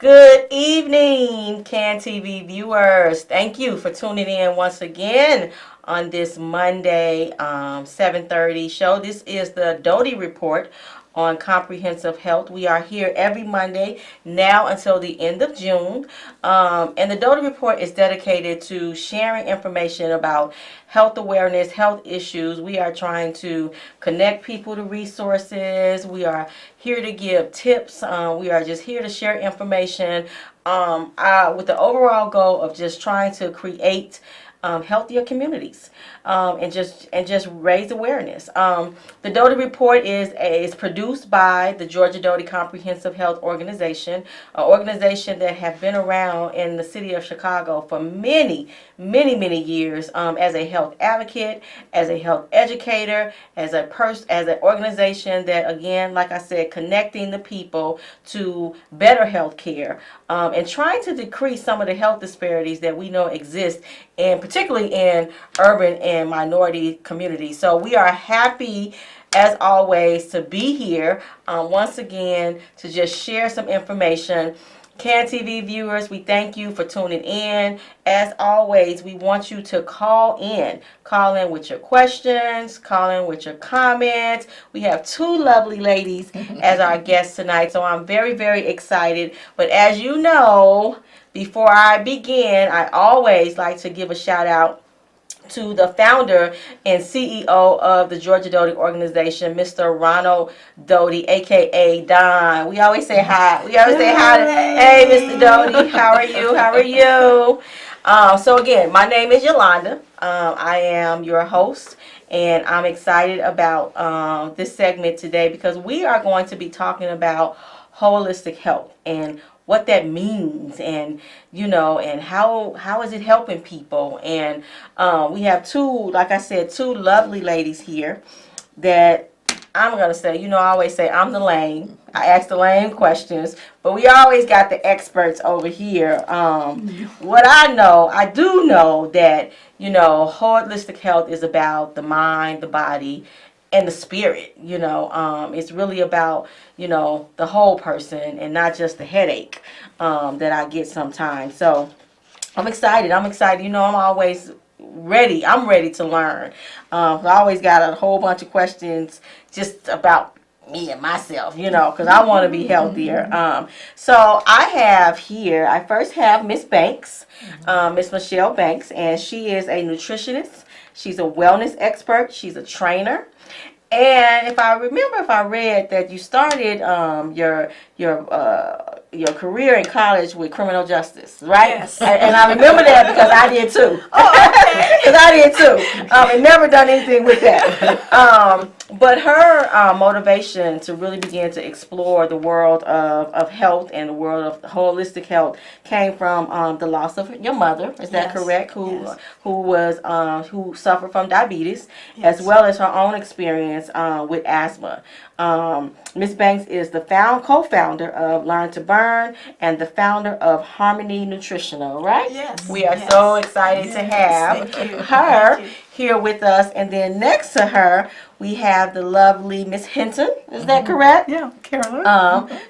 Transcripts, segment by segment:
Good evening, CAN TV viewers. Thank you for tuning in once again on this Monday 7:30 show. This is the Doty Report on comprehensive health. We are here every Monday now until the end of June. And the Doty Report is dedicated to sharing information about health awareness, health issues. We are trying to connect people to resources. We are here to give tips. We are just here to share information with the overall goal of just trying to create healthier communities and just raise awareness. The Doty Report is produced by the Georgia Doty Comprehensive Health Organization, an organization that has been around in the city of Chicago for many years as a health advocate, as a health educator, as an organization that, again, like I said, connecting the people to better health care and trying to decrease some of the health disparities that we know exist, and particularly in urban and minority communities. So we are happy, as always, to be here once again to just share some information. CAN TV viewers, we thank you for tuning in. As always, we want you to call in. Call in with your questions, call in with your comments. We have two lovely ladies as our guests tonight, so I'm very excited. But as you know, before I begin, I always like to give a shout out to the founder and CEO of the Georgia Doty organization, Mr. Ronald Doty, aka Don. We always say hi. Hey, Mr. Doty, how are you? How are you? So again, my name is Yolanda. I am your host, and I'm excited about this segment today because we are going to be talking about holistic health and what that means, and and how is it helping people. And we have two lovely ladies here that I'm gonna say, I always say I'm the lame. I ask the lame questions, but we always got the experts over here. What I do know that holistic health is about the mind, the body, and the spirit. It's really about the whole person and not just the headache that I get sometimes. So I'm excited. I'm always ready. I'm ready to learn. I always got a whole bunch of questions just about me and myself, because I want to be healthier. So I first have Miss Banks, Miss Michele Banks, and she is a nutritionist. She's a wellness expert. She's a trainer. And if I read that you started your career in college with criminal justice, right? Yes. And I remember that because I did too. Oh, okay. Because I did too. And never done anything with that. But her motivation to really begin to explore the world of health and the world of holistic health came from the loss of your mother. Is that correct? Who suffered from diabetes, as well as her own experience with asthma. Ms. Banks is the co-founder of Learn to Burn and the founder of Harmony Nutritional, right? Yes. We are so excited to have her here with us. And then next to her, we have the lovely Miss Henton. Is that correct? Yeah, Carolyn.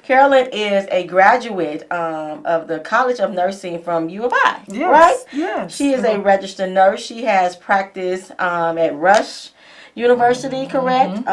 Carolyn is a graduate of the College of Nursing from U of I, Yes. right? Yes. She is a registered nurse. She has practiced at Rush University, correct?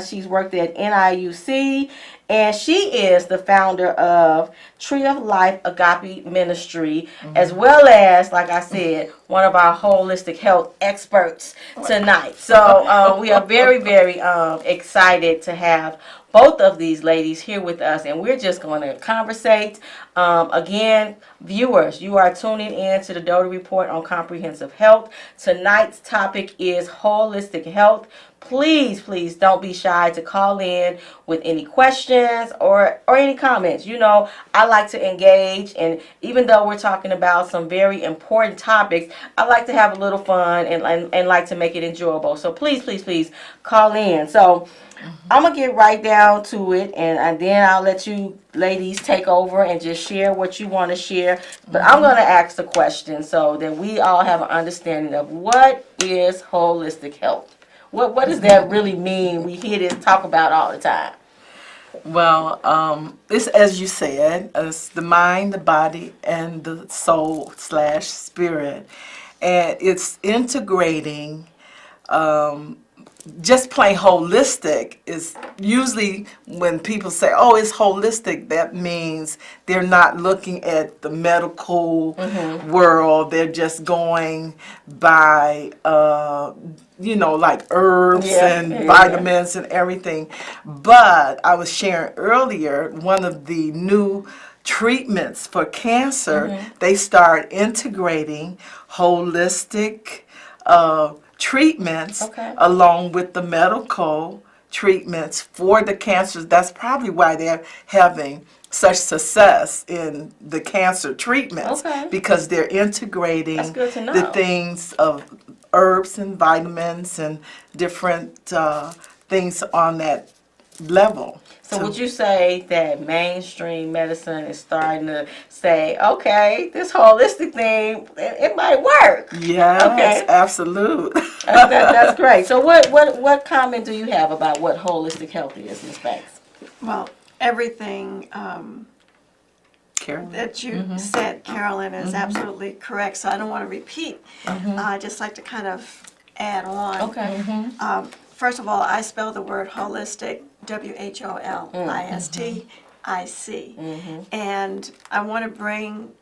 She's worked at NIUC, and she is the founder of Tree of Life Agape Ministry, as well as, like I said, one of our holistic health experts tonight. So we are very excited to have both of these ladies here with us, and we're just going to conversate. Again, viewers, you are tuning in to the Doty Report on comprehensive health. Tonight's topic is holistic health. Please don't be shy to call in with any questions or any comments. I like to engage, and even though we're talking about some very important topics, I like to have a little fun and like to make it enjoyable. So please call in. So I'm going to get right down to it, and then I'll let you ladies take over and just share what you want to share. But I'm going to ask the question so that we all have an understanding of what is holistic health. What does that really mean? We hear this talk about all the time. Well, it's as you said, it's the mind, the body, and the soul slash spirit, and it's integrating. Just plain holistic is usually when people say, "Oh, it's holistic," that means they're not looking at the medical world. They're just going by, like herbs and vitamins and everything. But I was sharing earlier, one of the new treatments for cancer, they start integrating holistic treatments along with the medical treatments for the cancers. That's probably why they're having such success in the cancer treatments because they're integrating the things of herbs and vitamins and different things on that level. So would you say that mainstream medicine is starting to say, okay, this holistic thing, it might work? Yes, absolute. That's great. So what comment do you have about what holistic health is, Ms. Banks? Well, everything Carolyn? that you said, Carolyn, is absolutely correct. So I don't want to repeat. I just like to kind of add on. Okay. First of all, I spell the word holistic, WHOLISTIC. And I want to bring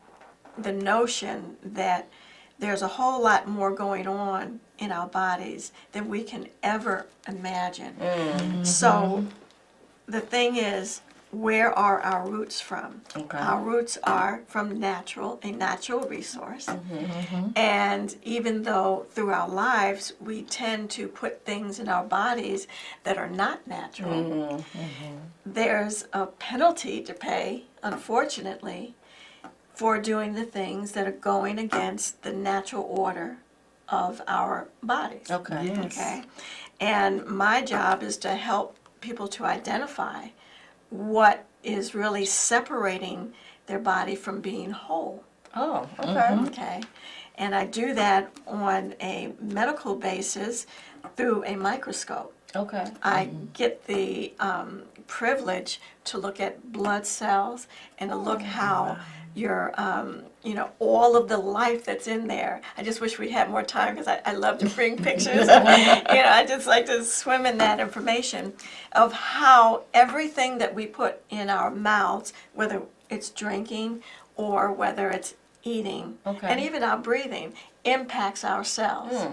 the notion that there's a whole lot more going on in our bodies than we can ever imagine. So the thing is, where are our roots from? Our roots are from a natural resource. And even though through our lives we tend to put things in our bodies that are not natural, there's a penalty to pay, unfortunately, for doing the things that are going against the natural order of our bodies. Okay. And my job is to help people to identify what is really separating their body from being whole. Oh, okay. Okay. And I do that on a medical basis through a microscope. Okay. I get the privilege to look at blood cells and to look how your, all of the life that's in there. I just wish we had more time because I love to bring pictures. I just like to swim in that information of how everything that we put in our mouths, whether it's drinking or whether it's eating, and even our breathing, impacts our cells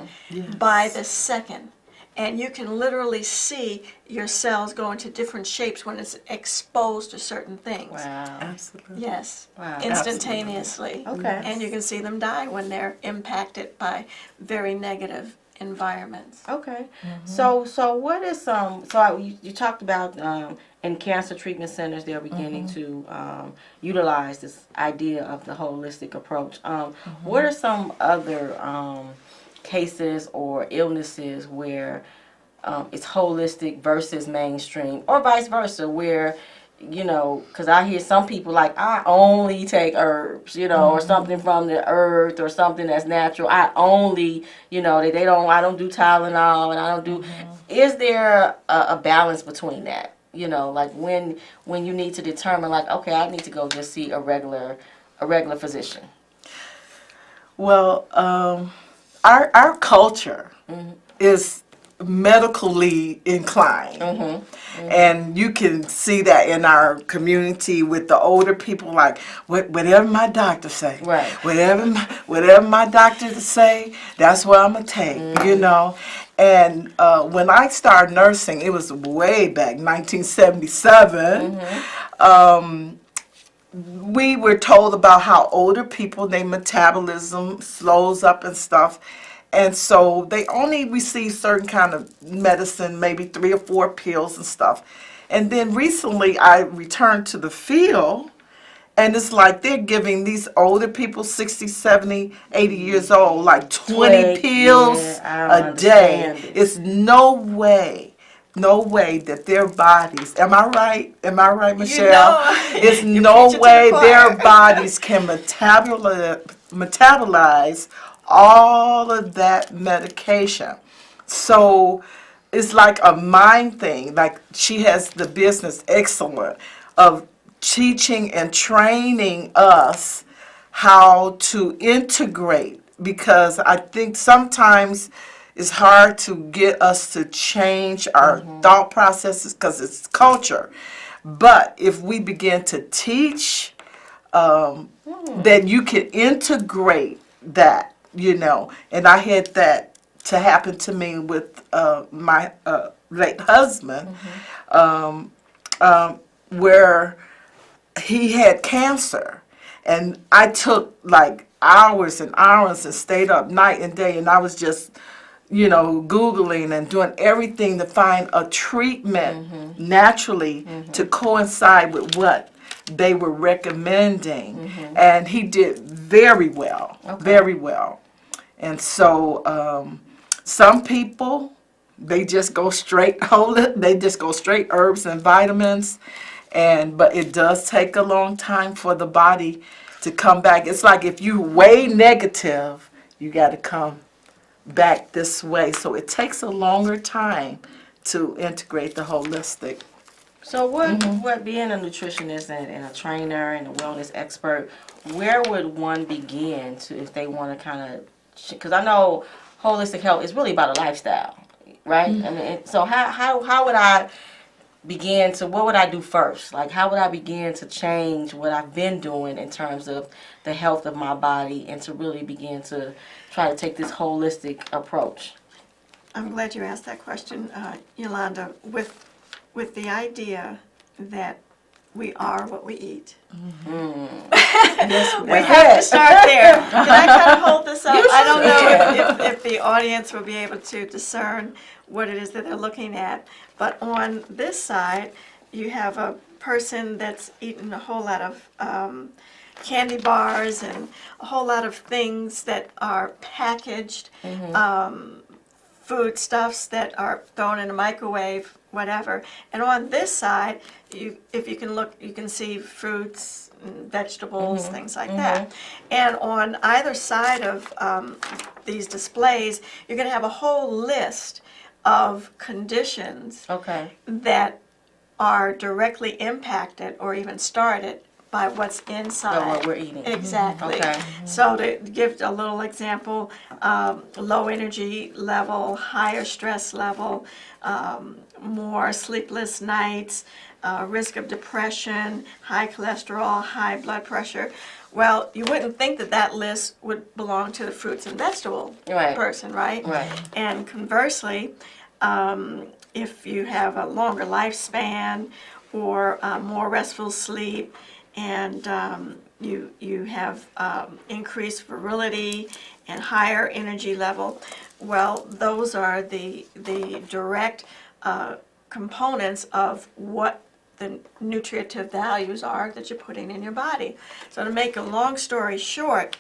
by the second. And you can literally see your cells go into different shapes when it's exposed to certain things. Wow. Absolutely. Yes. Wow. Instantaneously. Okay. And you can see them die when they're impacted by very negative environments. Okay. So what is you talked about in cancer treatment centers they're beginning to utilize this idea of the holistic approach. What are some other cases or illnesses where it's holistic versus mainstream, or vice versa, where because I hear some people like, I only take herbs, or something from the earth or something that's natural. I only, I don't do Tylenol and I don't do. Is there a balance between that? Like when you need to determine, like, okay, I need to go just see a regular physician. Well, our culture is medically inclined, and you can see that in our community with the older people. Like, whatever my doctor say, whatever my doctor say, that's what I'm gonna take. And when I started nursing, it was way back 1977. We were told about how older people, their metabolism slows up and stuff. And so they only receive certain kind of medicine, maybe 3 or 4 pills and stuff. And then recently I returned to the field, and it's like they're giving these older people, 60, 70, 80 years old, like 20 pills a day. It's no way that their bodies, am I right, Michele? It's no way their bodies can metabolize all of that medication. So it's like a mind thing. Like she has the business excellent of teaching and training us how to integrate, because I think sometimes it's hard to get us to change our thought processes because it's culture. But if we begin to teach, then you can integrate that, And I had that to happen to me with my late husband, where he had cancer. And I took like hours and hours and stayed up night and day, and I was just, Googling and doing everything to find a treatment naturally to coincide with what they were recommending. And he did very well, very well. And so some people, they just go straight they just go straight herbs and vitamins. But it does take a long time for the body to come back. It's like if you way negative, you got to come back this way. So it takes a longer time to integrate the holistic. So what being a nutritionist and a trainer and a wellness expert, where would one begin to, if they want to kind of, because I know holistic health is really about a lifestyle, right? I mean, so how would I begin to, what would I do first? Like, how would I begin to change what I've been doing in terms of the health of my body and to really begin to try to take this holistic approach? I'm glad you asked that question, Yolanda, with the idea that we are what we eat. Yes, We have to start there. Can I kind of hold this up? I don't know if the audience will be able to discern what it is that they're looking at. But on this side, you have a person that's eaten a whole lot of candy bars and a whole lot of things that are packaged, foodstuffs that are thrown in a microwave, whatever. And on this side, if you can look, you can see fruits, and vegetables, things like that. And on either side of these displays, you're going to have a whole list of conditions that are directly impacted or even started by what's inside. So what we're eating. Exactly. So to give a little example, low energy level, higher stress level, more sleepless nights, risk of depression, high cholesterol, high blood pressure. Well, you wouldn't think that list would belong to the fruits and vegetable person, right? And conversely, if you have a longer lifespan or more restful sleep, and you have increased virility and higher energy level, well, those are the direct components of what the nutritive values are that you're putting in your body. So to make a long story short,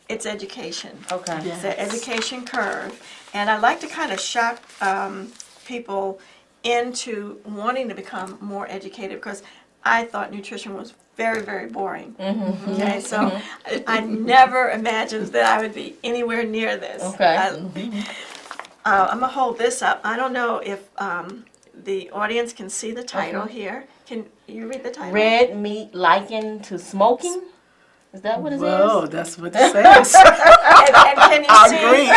it's education. It's an education curve. And I like to kind of shock people into wanting to become more educated, because I thought nutrition was very, very boring. Okay, so I never imagined that I would be anywhere near this. I'm going to hold this up. I don't know if the audience can see the title here. Can you read the title? Red meat likened to smoking? Is that what it Whoa, is? that's what it says. And can you see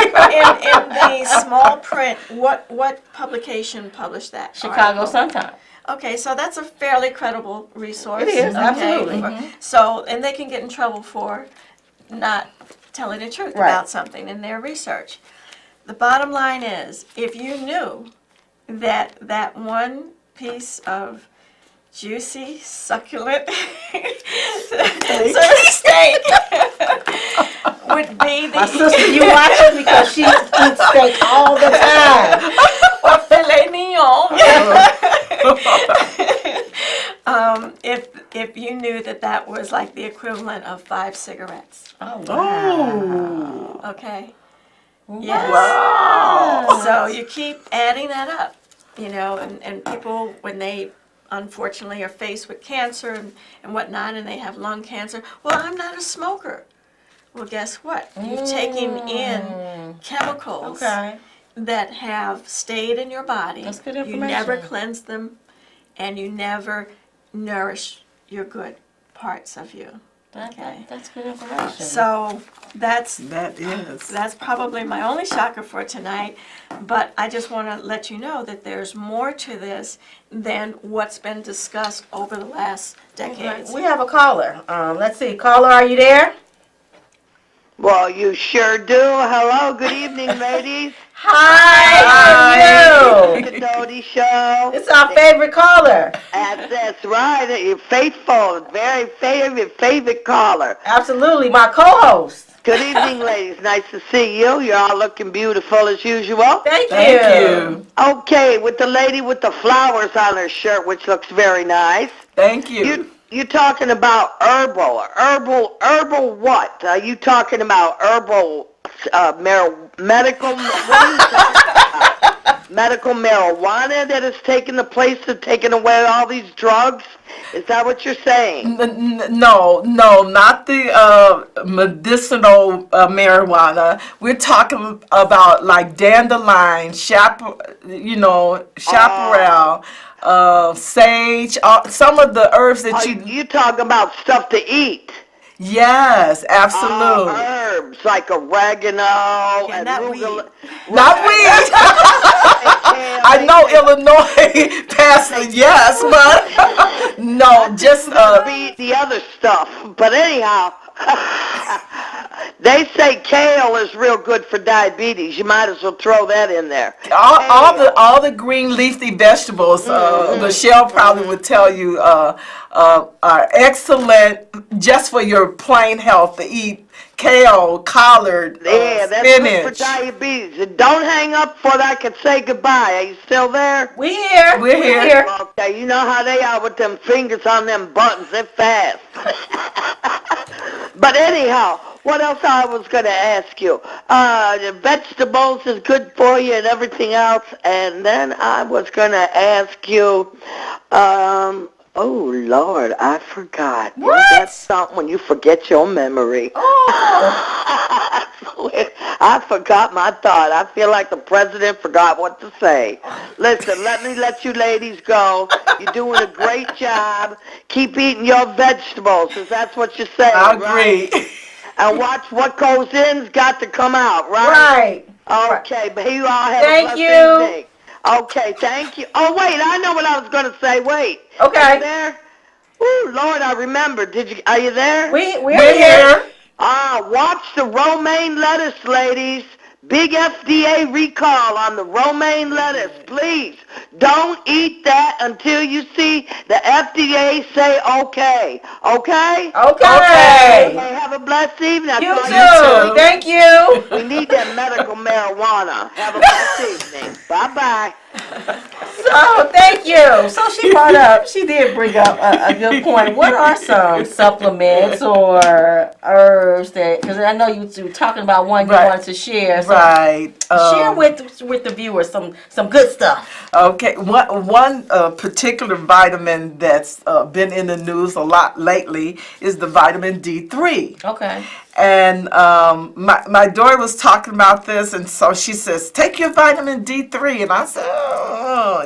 in the small print what publication published that? Chicago Sun-Times. Okay, so that's a fairly credible resource. It is, absolutely. So, and they can get in trouble for not telling the truth about something in their research. The bottom line is, if you knew that one piece of juicy, succulent steak would be the... My sister, you watching because she eats steak all the time. or filet mignon. If you knew that was like the equivalent of 5 cigarettes. Oh, wow. Okay. Yes. Wow. So you keep adding that up, and people, when they unfortunately are faced with cancer and whatnot, and they have lung cancer, well, I'm not a smoker. Well, guess what? You're taking in chemicals that have stayed in your body. That's good You never information. cleanse them, and you never nourish your good parts of you. Okay. That's good information. So that's That is. that's probably my only shocker for tonight, but I just want to let you know that there's more to this than what's been discussed over the last decades. We have a caller. Let's see. Caller, are you there? Well, you sure do. Hello, good evening, ladies. Hi, how are you? The Doty Show. It's our favorite caller. That's right. You're faithful. Very favorite caller. Absolutely, my co-host. Good evening, ladies. Nice to see you. You're all looking beautiful as usual. Thank you. Okay, with the lady with the flowers on her shirt, which looks very nice. Thank you. You're talking about herbal what? Are you talking about herbal medical? What are you talking about? Medical marijuana that is taking the place of taking away all these drugs? Is that what you're saying? No, not the medicinal marijuana. We're talking about like dandelion, chaparral, sage, some of the herbs that You talking about stuff to eat? Yes, absolutely. Herbs like oregano and not arugula. Not weed. I know Illinois passed a yes, but no, just the other stuff. But anyhow, they say kale is real good for diabetes. You might as well throw that in there. all the green leafy vegetables. Michele probably would tell you are excellent just for your plain health to eat. Kale, collard, Yeah, that's spinach. good for diabetes. And don't hang up before I can say goodbye. Are you still there? We here. We're here. Okay, you know how they are with them fingers on them buttons. They're fast. But anyhow, what else I was going to ask you? The vegetables is good for you and everything else. And then I was going to ask you, oh, Lord, I forgot. What? That's something when you forget your memory. Oh. I forgot my thought. I feel like the president forgot what to say. Listen, let me let you ladies go. You're doing a great job. Keep eating your vegetables, because that's what you're saying, I agree. right? And watch what goes in's got to come out, right? Right. Okay, but you all have Thank a blessed you. evening. Okay, thank you. Oh, wait, I know what I was going to say. Wait. Okay. Are you there? Ooh, Lord, I remember. Are you there? We're here. Watch the romaine lettuce, ladies. Big FDA recall on the romaine lettuce. Please, don't eat that until you see the FDA say okay. Okay? Okay. Okay, have a blessed evening. That's You all too. Thank you. We need that medical marijuana. Have a blessed evening. Bye-bye. So, thank you. So she did bring up a good point. What are some supplements or herbs that, because I know you were talking about one you Right. wanted to share. So Right. share with the viewers some good stuff. Okay, one particular vitamin that's been in the news a lot lately is the vitamin D3. Okay. And my daughter was talking about this, and so she says, take your vitamin D3. And I said, oh,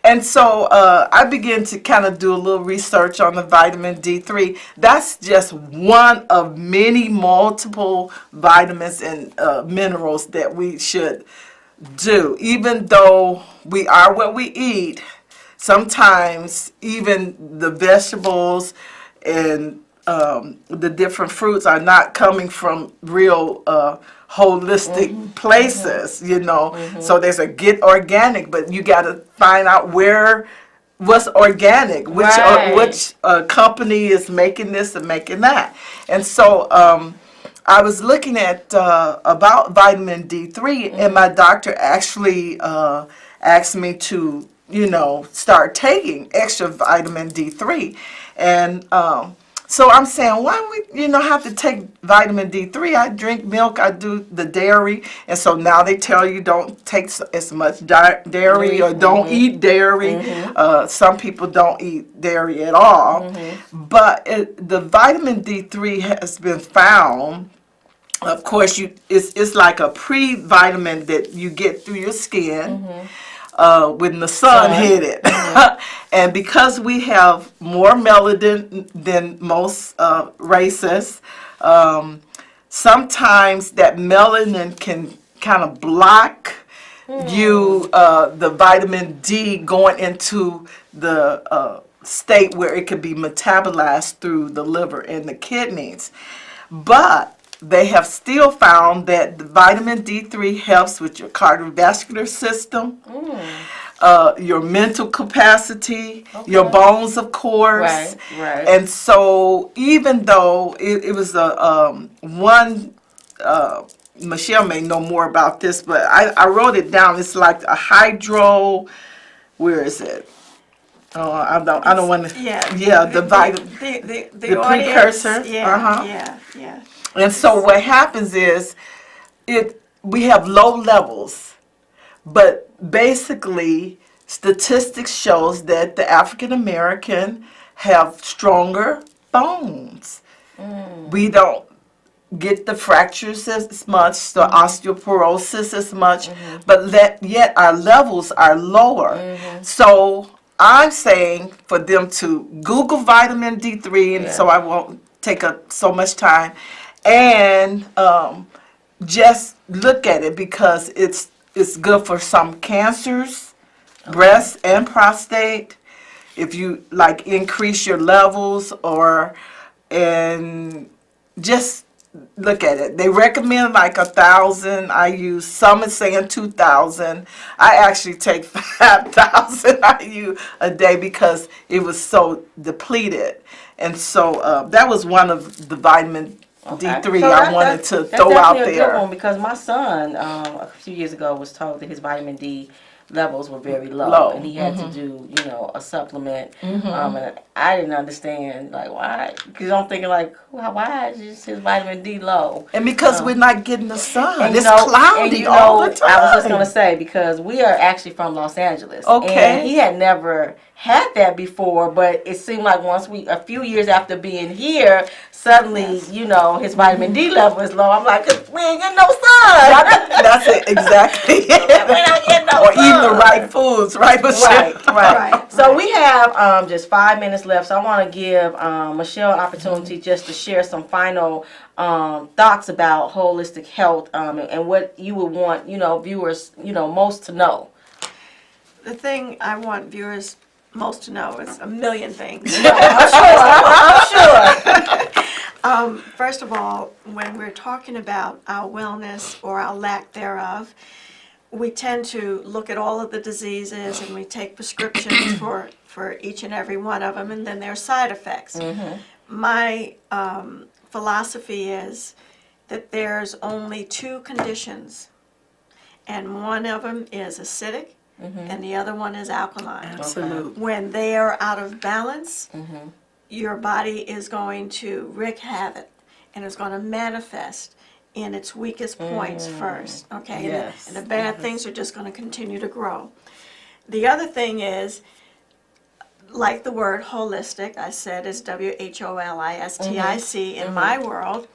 And so I began to kind of do a little research on the vitamin D3. That's just one of many multiple vitamins and minerals that we should do. Even though we are what we eat, sometimes even the vegetables and the different fruits are not coming from real holistic places, So there's a get organic, but you got to find out what's organic, which company is making this and making that. And so I was looking at about vitamin D3, and my doctor actually asked me to, start taking extra vitamin D3, and so I'm saying, why do we, have to take vitamin D3? I drink milk, I do the dairy, and so now they tell you don't take as much dairy or don't eat dairy. Some people don't eat dairy at all. But the vitamin D3 has been found Of course, it's like a pre-vitamin that you get through your skin when the sun hit it. And because we have more melanin than most races, sometimes that melanin can kind of block the vitamin D going into the state where it could be metabolized through the liver and the kidneys. But they have still found that the vitamin D3 helps with your cardiovascular system, your mental capacity, your bones, of course. Right. And so even though it was Michele may know more about this, but I wrote it down. It's like a where is it? Oh, I don't want to. The vitamin. The precursor. Yeah. And so what happens is, we have low levels, but basically statistics shows that the African American have stronger bones. We don't get the fractures as much, the osteoporosis as much, but yet our levels are lower. So I'm saying for them to Google vitamin D3, and so I won't take up so much time, and just look at it because it's good for some cancers, breast and prostate. If you like increase your levels and just look at it. They recommend like 1,000. I use, some is saying 2,000. I actually take 5,000 IU a day because it was so depleted. And so that was one of the vitamin D3 So I wanted to throw out definitely a good there. one because my son a few years ago was told that his vitamin D levels were very low, and he had to do a supplement. And I didn't understand like why, because I'm thinking like why is his vitamin D low? And because we're not getting the sun, And, it's cloudy all the time. I was just gonna say because we are actually from Los Angeles. Okay. And he had never had that before, but it seemed like a few years after being here, suddenly, his vitamin D level is low. I'm like, 'cause we ain't getting no sun. That's it, exactly. We don't get no Or sun. eating the right foods, right, Michele? Right. So we have just 5 minutes left. So I want to give Michele an opportunity just to share some final thoughts about holistic health and what you would want, viewers, most to know. The thing I want viewers most to know is a million things. I'm sure. First of all, when we're talking about our wellness or our lack thereof, we tend to look at all of the diseases and we take prescriptions for each and every one of them, and then there are side effects. My philosophy is that there's only two conditions, and one of them is acidic, and the other one is alkaline. Absolutely. When they are out of balance, your body is going to wreak havoc, and it's going to manifest in its weakest points first, okay? Yes. And the bad things are just going to continue to grow. The other thing is, like the word holistic, I said is WHOLISTIC in my world.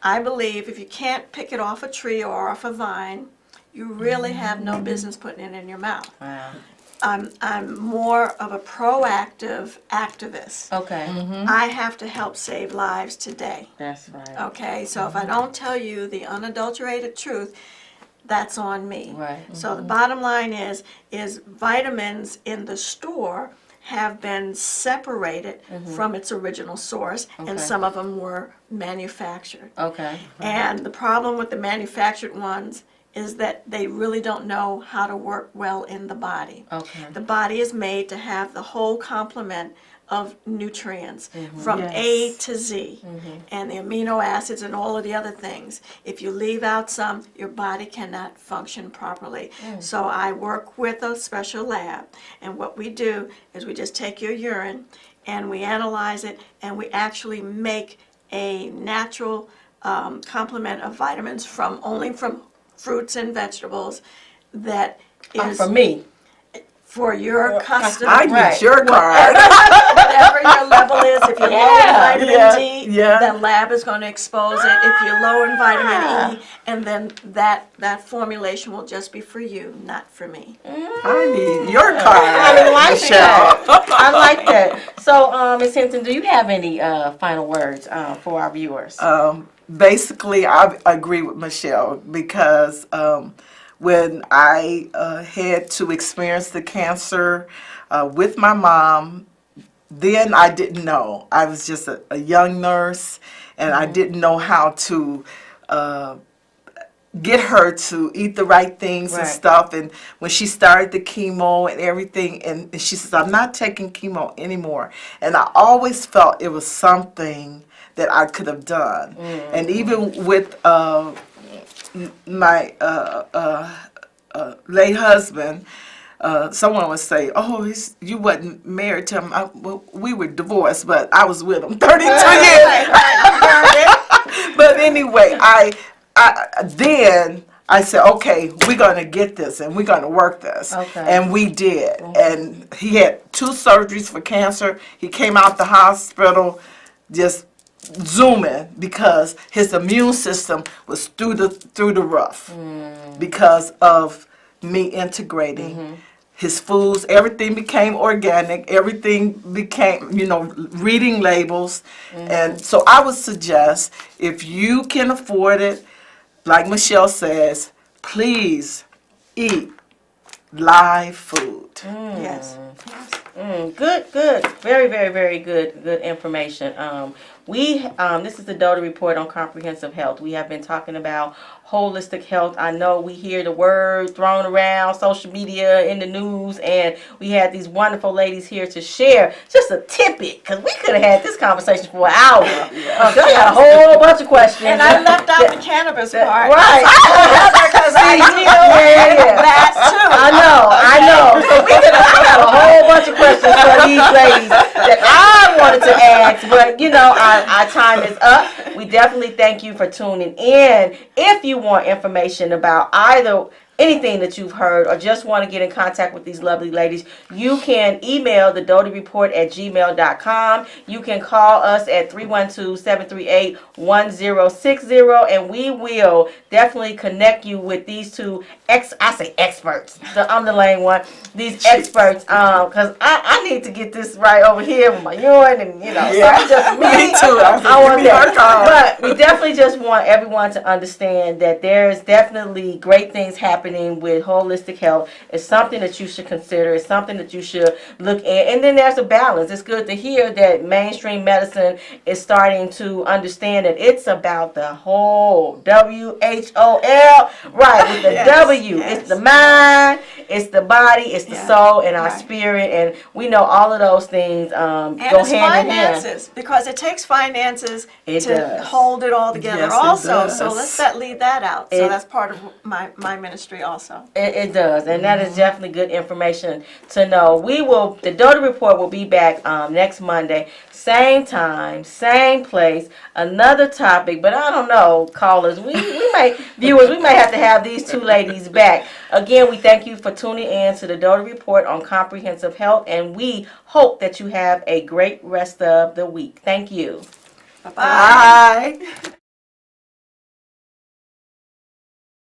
I believe if you can't pick it off a tree or off a vine, you really have no business putting it in your mouth. Wow. I'm more of a proactive activist. Okay. I have to help save lives today. That's right. Okay, so if I don't tell you the unadulterated truth, that's on me. Right. So the bottom line is vitamins in the store have been separated from its original source, and some of them were manufactured. Okay. And the problem with the manufactured ones is that they really don't know how to work well in the body. Okay. The body is made to have the whole complement of nutrients from A to Z, and the amino acids and all of the other things. If you leave out some, your body cannot function properly. So I work with a special lab, and what we do is we just take your urine and we analyze it, and we actually make a natural complement of vitamins only from fruits and vegetables that is For me. for your custom. I need Right. your card. Whatever your level is, if you're low in vitamin Yeah, D, yeah. then lab is going to expose it. If you're low in vitamin E, and then that formulation will just be for you, not for me. I need your I card, like Michelle. that. I like that. So, Ms. Henton, do you have any final words for our viewers? Basically, I agree with Michelle because when I had to experience the cancer with my mom, then I didn't know. I was just a young nurse, and I didn't know how to get her to eat the right things and Right. stuff. And when she started the chemo and everything, and she says, I'm not taking chemo anymore. And I always felt it was something that I could have done. And even with my late husband, someone would say, "Oh, you wasn't married to him." Well, we were divorced, but I was with him 32 years. But anyway, then I said, "Okay, we're gonna get this, and we're gonna work this," Okay. and we did. And he had 2 surgeries for cancer. He came out the hospital just zooming because his immune system was through the roof because of me integrating his foods. Everything became organic. Everything became, reading labels. And so I would suggest, if you can afford it, like Michelle says, please eat live food. Yes. Good. Very, very, very good information. This is the Doty Report on Comprehensive Health. We have been talking about holistic health. I know we hear the word thrown around social media, in the news, and we had these wonderful ladies here to share just a tidbit, because we could have had this conversation for an hour. I got a whole bunch of questions. And I left out the cannabis part. Right. Because I deal with that too. I know. So I got a whole bunch of questions for these ladies that I wanted to ask, but our time is up. We definitely thank you for tuning in. If you want information about either anything that you've heard or just want to get in contact with these lovely ladies, you can email the dotyreport@gmail.com. You can call us at 312-738-1060, and we will definitely connect you with these two experts. I'm the lame one. These experts, because I need to get this right over here with my urine and, something just Me too. I want that. But we definitely just want everyone to understand that there's definitely great things happening with holistic health. It's something that you should consider. It's something that you should look at. And then there's a balance. It's good to hear that mainstream medicine is starting to understand that it's about the whole WHOL, right, with the W. Yes. It's the mind, it's the body, it's the soul, and our right. spirit. And we know all of those things And go it's hand in hand. finances, because it takes finances It to does. hold it all together Yes, it also. does. So let's not leave that out. So It- that's part of my ministry also. It does, and that is definitely good information to know. The Doty Report will be back next Monday, same time, same place, another topic, but I don't know, callers, viewers, we may have to have these two ladies back. Again, we thank you for tuning in to the Doty Report on Comprehensive Health, and we hope that you have a great rest of the week. Thank you. Bye-bye. Bye.